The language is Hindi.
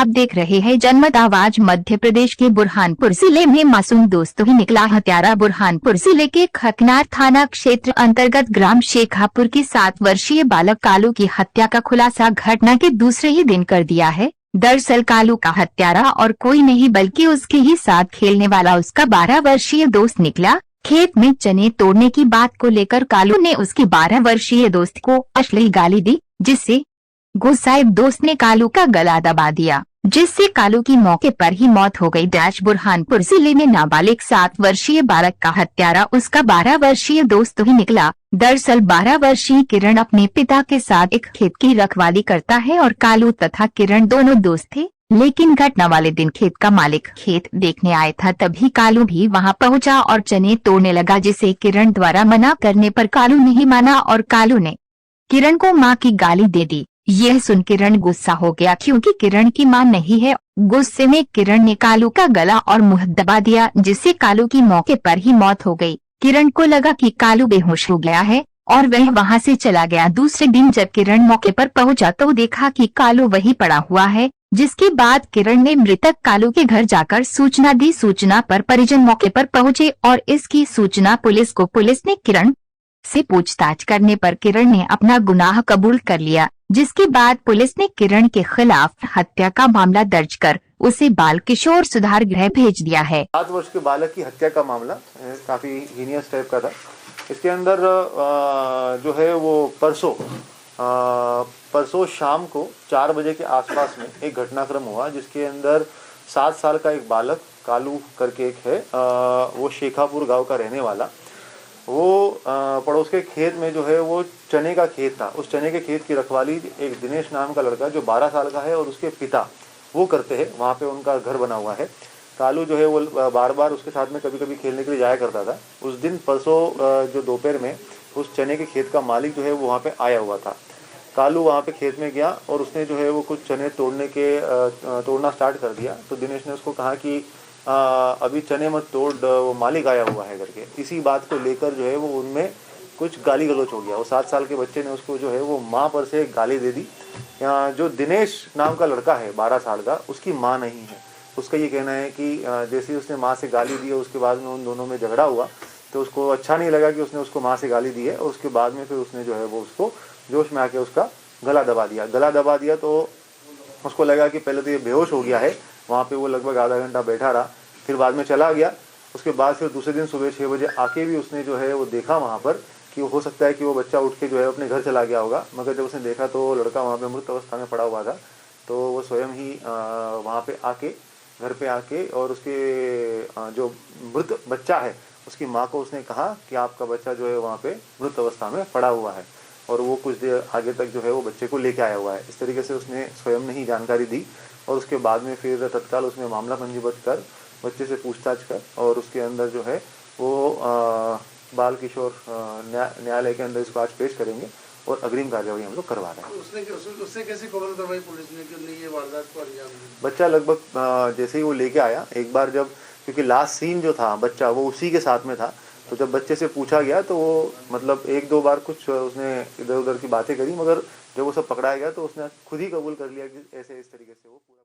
आप देख रहे हैं जनमत आवाज। मध्य प्रदेश के बुरहानपुर जिले में मासूम दोस्तों ही निकला हत्यारा। बुरहानपुर जिले के खकनार थाना क्षेत्र अंतर्गत ग्राम शेखापुर की 7 वर्षीय बालक कालू की हत्या का खुलासा घटना के दूसरे ही दिन कर दिया है। दरअसल कालू का हत्यारा और कोई नहीं बल्कि उसके ही साथ खेलने वाला उसका 12 वर्षीय दोस्त निकला। खेत में चने तोड़ने की बात को लेकर कालू ने उसके 12 वर्षीय दोस्त को अश्लील गाली दी, जिससे गुस्साए दोस्त ने कालू का गला दबा दिया, जिससे कालू की मौके पर ही मौत हो गई। बुरहानपुर जिले में नाबालिग 7 वर्षीय बालक का हत्यारा उसका 12 वर्षीय दोस्त ही निकला। दरअसल 12 वर्षीय किरण अपने पिता के साथ एक खेत की रखवाली करता है और कालू तथा किरण दोनों दोस्त थे। लेकिन घटना वाले दिन खेत का मालिक खेत देखने आया था, तभी कालू भी वहां पहुंचा और चने तोड़ने लगा, जिसे किरण द्वारा मना करने पर कालू नहीं माना और कालू ने किरण को मां की गाली दे दी। यह सुन किरण गुस्सा हो गया, क्योंकि किरण की मां नहीं है। गुस्से में किरण ने कालू का गला और मुंह दबा दिया, जिससे कालू की मौके पर ही मौत हो गई। किरण को लगा कि कालू बेहोश हो गया है और वह वहां से चला गया। दूसरे दिन जब किरण मौके पर पहुंचा तो देखा कि कालू वहीं पड़ा हुआ है, जिसके बाद किरण ने मृतक कालू के घर जाकर सूचना दी। सूचना पर परिजन मौके पर पहुंचे और इसकी सूचना पुलिस को। पुलिस ने किरण से पूछताछ करने पर किरण ने अपना गुनाह कबूल कर लिया, जिसके बाद पुलिस ने किरण के खिलाफ हत्या का मामला दर्ज कर उसे बाल किशोर सुधार गृह भेज दिया है। 7 वर्ष के बालक की हत्या का मामला काफी हीनियस टाइप का था। इसके अंदर जो है वो परसों शाम को 4 बजे के आसपास में एक घटनाक्रम हुआ, जिसके अंदर 7 साल का एक बालक कालू करके एक है, वो शेखापुर गांव का रहने वाला, वो पड़ोस के खेत में जो है वो चने का खेत था। उस चने के खेत की रखवाली एक दिनेश नाम का लड़का जो 12 साल का है और उसके पिता वो करते हैं। वहाँ पे उनका घर बना हुआ है। कालू जो है वो बार बार उसके साथ में कभी कभी खेलने के लिए जाया करता था। उस दिन परसों जो दोपहर में उस चने के खेत का मालिक जो है वो वहाँ पे आया हुआ था। कालू वहाँ पे खेत में गया और उसने जो है वो कुछ चने तोड़ना स्टार्ट कर दिया। तो दिनेश ने उसको कहा कि अभी चने मत तोड़, वो मालिक आया हुआ है करके। इसी बात को लेकर जो है वो उनमें कुछ गाली गलौच हो गया। वो 7 साल के बच्चे ने उसको जो है वो माँ पर से गाली दे दी। जो दिनेश नाम का लड़का है 12 साल का, उसकी माँ नहीं है। उसका ये कहना है कि जैसे ही उसने माँ से गाली दी और उसके बाद में उन दोनों में झगड़ा हुआ तो उसको अच्छा नहीं लगा कि उसने उसको माँ से गाली दी है, और उसके बाद में फिर उसने जो है वो उसको जोश में आके उसका गला दबा दिया। तो उसको लगा कि पहले तो ये बेहोश हो गया है। वहाँ पे वो लगभग आधा घंटा बैठा रहा, फिर बाद में चला गया। उसके बाद फिर दूसरे दिन सुबह 6 बजे आके भी उसने जो है वो देखा वहाँ पर कि हो सकता है कि वो बच्चा उठ के जो है अपने घर चला गया होगा। मगर जब उसने देखा तो लड़का वहाँ पे मृत अवस्था में पड़ा हुआ था। तो वो स्वयं ही वहाँ पे आके घर पे आके और उसके जो मृत बच्चा है उसकी माँ को उसने कहा कि आपका बच्चा जो है वहाँ पे मृत अवस्था में पड़ा हुआ है, और वो कुछ देर आगे तक जो है वो बच्चे को लेके आया हुआ है। इस तरीके से उसने स्वयं ने ही जानकारी दी और उसके बाद में फिर तत्काल उसमें मामला पंजीबद्ध कर बच्चे से पूछताछ कर और उसके अंदर जो है वो बाल किशोर न्यायालय के अंदर इसको आज पेश करेंगे और अग्रिम कार्यवाही हम लोग करवा रहे हैं। उसने कैसे खबर करवाई पुलिस ने कि ये वारदात को अंजाम दिया? बच्चा लगभग जैसे ही वो लेके आया एक बार, जब क्योंकि लास्ट सीन जो था बच्चा वो उसी के साथ में था, तो जब बच्चे से पूछा गया तो वो मतलब 1-2 बार कुछ उसने इधर उधर की बातें करी, मगर जब वो सब पकड़ाया गया तो उसने खुद ही कबूल कर लिया कि ऐसे इस तरीके से वो पूरा